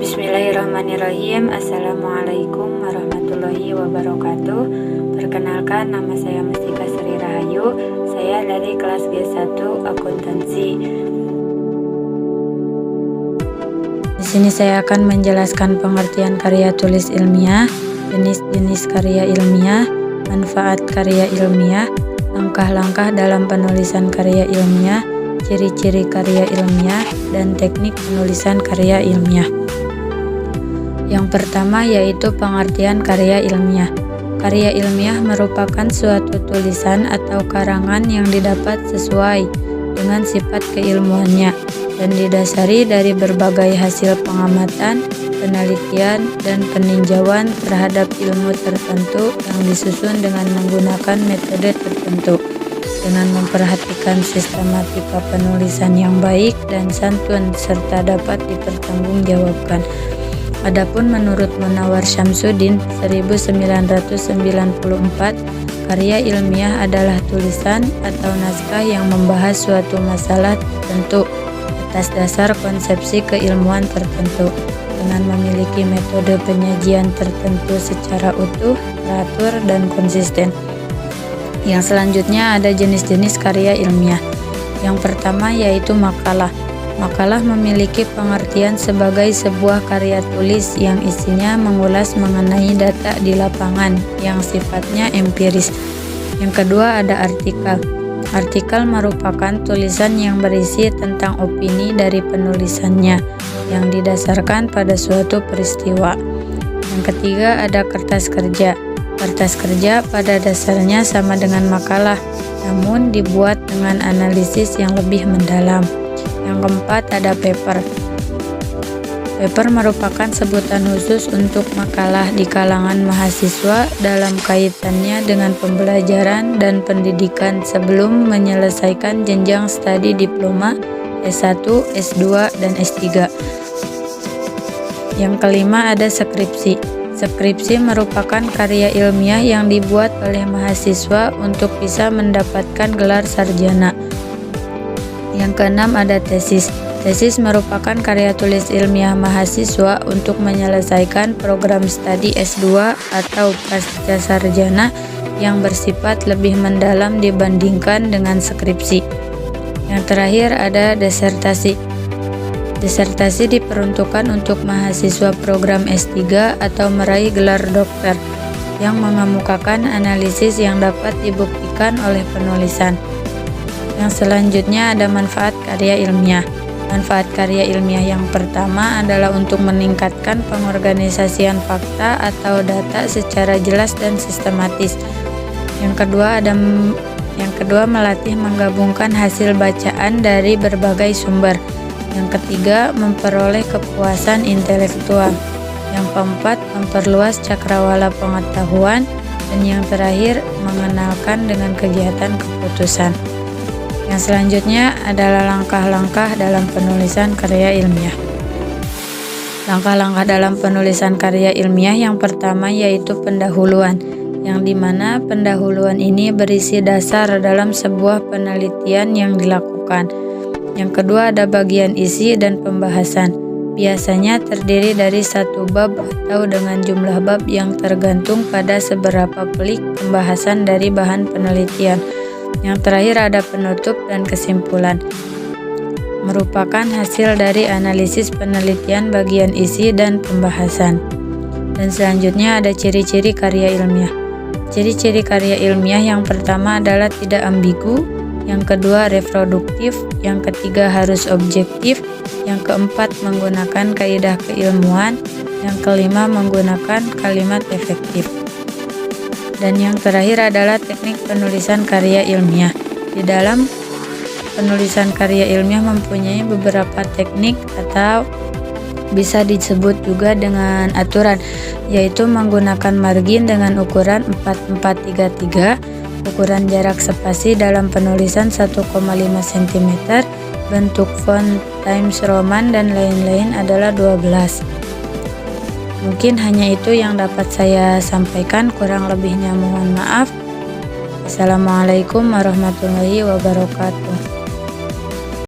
Bismillahirrahmanirrahim. Assalamualaikum warahmatullahi wabarakatuh. Perkenalkan, nama saya Mustika Sri Rahayu. Saya dari kelas G1 Akuntansi. Di sini saya akan menjelaskan pengertian karya tulis ilmiah, jenis-jenis karya ilmiah, manfaat karya ilmiah, langkah-langkah dalam penulisan karya ilmiah, ciri-ciri karya ilmiah, dan teknik penulisan karya ilmiah. Yang pertama yaitu pengertian karya ilmiah. Karya ilmiah merupakan suatu tulisan atau karangan yang didapat sesuai dengan sifat keilmuannya dan didasari dari berbagai hasil pengamatan, penelitian, dan peninjauan terhadap ilmu tertentu yang disusun dengan menggunakan metode tertentu, dengan memperhatikan sistematika penulisan yang baik dan santun serta dapat dipertanggungjawabkan. Adapun menurut Munawar Syamsuddin 1994, karya ilmiah adalah tulisan atau naskah yang membahas suatu masalah tertentu atas dasar konsepsi keilmuan tertentu dengan memiliki metode penyajian tertentu secara utuh, teratur, dan konsisten. Yang selanjutnya ada jenis-jenis karya ilmiah. Yang pertama yaitu makalah. Makalah memiliki pengertian sebagai sebuah karya tulis yang isinya mengulas mengenai data di lapangan yang sifatnya empiris. Yang kedua ada artikel. Artikel merupakan tulisan yang berisi tentang opini dari penulisannya yang didasarkan pada suatu peristiwa. Yang ketiga ada kertas kerja. Kertas kerja pada dasarnya sama dengan makalah, namun dibuat dengan analisis yang lebih mendalam. Yang keempat ada paper. Paper merupakan sebutan khusus untuk makalah di kalangan mahasiswa dalam kaitannya dengan pembelajaran dan pendidikan sebelum menyelesaikan jenjang studi diploma S1, S2, dan S3. Yang kelima ada skripsi. Skripsi merupakan karya ilmiah yang dibuat oleh mahasiswa untuk bisa mendapatkan gelar sarjana. Yang keenam ada tesis. Tesis merupakan karya tulis ilmiah mahasiswa untuk menyelesaikan program studi S2 atau pasca sarjana yang bersifat lebih mendalam dibandingkan dengan skripsi. Yang terakhir ada disertasi. Disertasi diperuntukkan untuk mahasiswa program S3 atau meraih gelar dokter yang mengemukakan analisis yang dapat dibuktikan oleh penulisan. Yang selanjutnya ada manfaat karya ilmiah. Manfaat karya ilmiah yang pertama adalah untuk meningkatkan pengorganisasian fakta atau data secara jelas dan sistematis. Yang kedua melatih menggabungkan hasil bacaan dari berbagai sumber. Yang ketiga memperoleh kepuasan intelektual. Yang keempat memperluas cakrawala pengetahuan, dan yang terakhir mengenalkan dengan kegiatan keputusan. Yang selanjutnya adalah langkah-langkah dalam penulisan karya ilmiah. Langkah-langkah dalam penulisan karya ilmiah yang pertama yaitu pendahuluan, yang dimana pendahuluan ini berisi dasar dalam sebuah penelitian yang dilakukan. Yang kedua ada bagian isi dan pembahasan. Biasanya terdiri dari satu bab atau dengan jumlah bab yang tergantung pada seberapa pelik pembahasan dari bahan penelitian. Yang terakhir ada penutup dan kesimpulan. Merupakan hasil dari analisis penelitian bagian isi dan pembahasan. Dan selanjutnya ada ciri-ciri karya ilmiah. Ciri-ciri karya ilmiah yang pertama adalah tidak ambigu, yang kedua reproduktif, yang ketiga harus objektif, yang keempat menggunakan kaidah keilmuan, yang kelima menggunakan kalimat efektif. Dan yang terakhir adalah teknik penulisan karya ilmiah. Di dalam penulisan karya ilmiah mempunyai beberapa teknik atau bisa disebut juga dengan aturan, yaitu menggunakan margin dengan ukuran 4433, ukuran jarak spasi dalam penulisan 1,5 cm, bentuk font Times Roman, dan lain-lain adalah 12. Mungkin hanya itu yang dapat saya sampaikan, kurang lebihnya mohon maaf. Assalamualaikum warahmatullahi wabarakatuh.